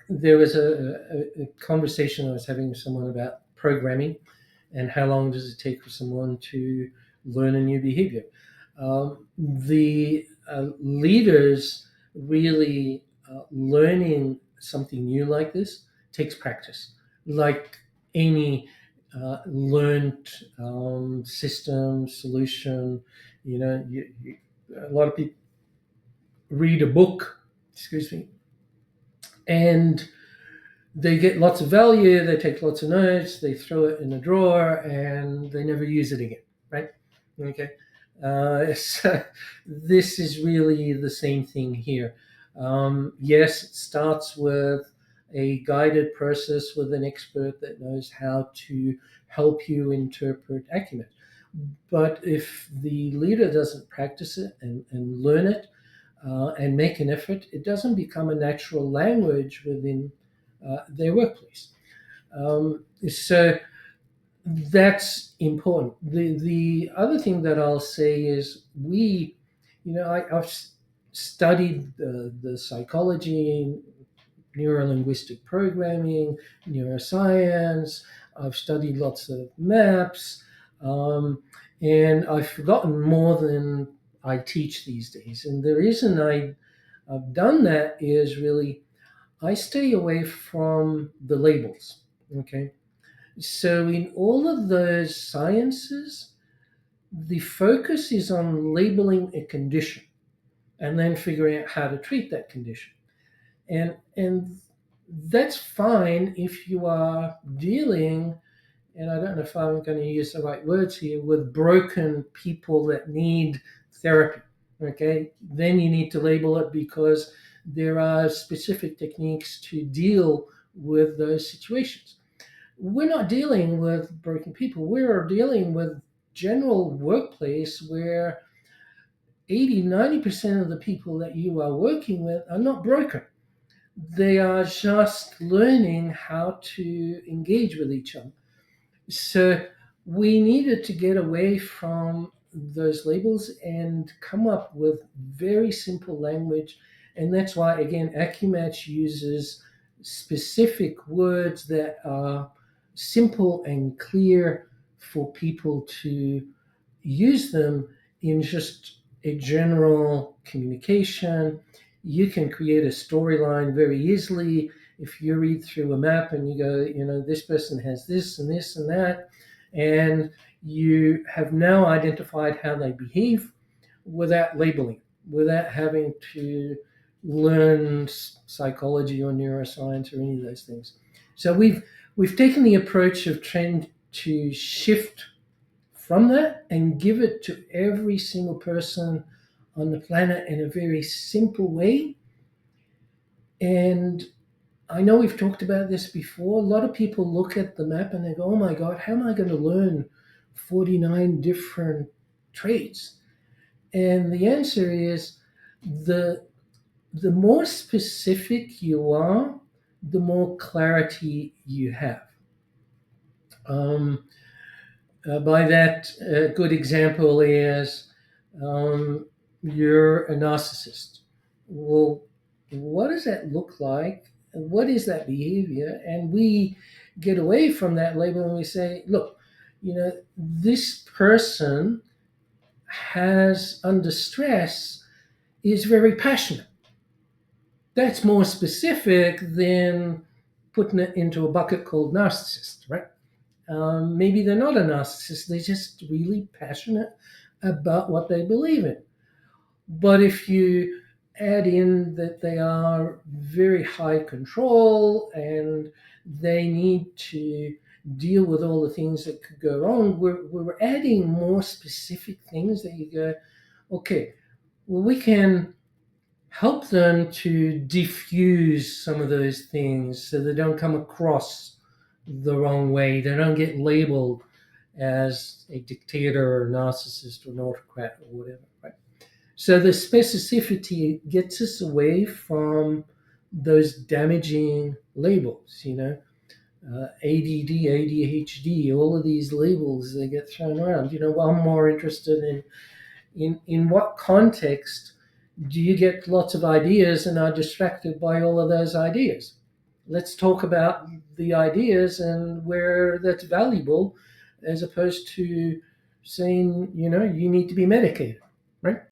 there was a conversation I was having with someone about programming and how long does it take for someone to learn a new behavior. The leaders really learning something new like this takes practice, like any learned system solution. A lot of people read a book, excuse me, and they get lots of value, they take lots of notes, they throw it in a drawer, and they never use it again, right? Okay. So this is really the same thing here. Yes, it starts with a guided process with an expert that knows how to help you interpret 𝗟𝗮𝘱. But if the leader doesn't practice it and learn it and make an effort, it doesn't become a natural language within their workplace. So that's important. The other thing that I'll say is I've studied the psychology, neuro-linguistic programming, neuroscience. I've studied lots of maps, and I've forgotten more than I teach these days. And the reason I've done that is really I stay away from the labels. Okay. So in all of those sciences, the focus is on labeling a condition and then figuring out how to treat that condition. And that's fine if you are dealing, and I don't know if I'm going to use the right words here, with broken people that need therapy. Okay, then you need to label it because there are specific techniques to deal with those situations. We're not dealing with broken people. We're dealing with general workplace where 80-90% of the people that you are working with are not broken. They are just learning how to engage with each other. So we needed to get away from those labels and come up with very simple language. And that's why, again, 𝗟𝗮𝘱𝗲 uses specific words that are simple and clear for people to use them in just a general communication. You can create a storyline very easily if you read through a map and you go, this person has this and this and that, and you have now identified how they behave without labeling, without having to learn psychology or neuroscience or any of those things. So we've taken the approach of trying to shift from that and give it to every single person on the planet in a very simple way. And I know we've talked about this before. A lot of people look at the map and they go, oh my God, how am I going to learn 49 different traits? And the answer is the more specific you are, the more clarity you have. By that, a good example is you're a narcissist. Well, what does that look like? And what is that behavior? And we get away from that label and we say, look, this person has, under stress, is very passionate. That's more specific than putting it into a bucket called narcissist, right? Maybe they're not a narcissist. They're just really passionate about what they believe in. But if you add in that they are very high control and they need to deal with all the things that could go wrong, we're adding more specific things that you go, okay, well, we can help them to diffuse some of those things so they don't come across the wrong way. They don't get labeled as a dictator or a narcissist or an autocrat or whatever, right? So the specificity gets us away from those damaging labels, ADD, ADHD, all of these labels that get thrown around. I'm more interested in what context do you get lots of ideas and are distracted by all of those ideas? let's talk about the ideas and where that's valuable, as opposed to saying, you need to be medicated, right?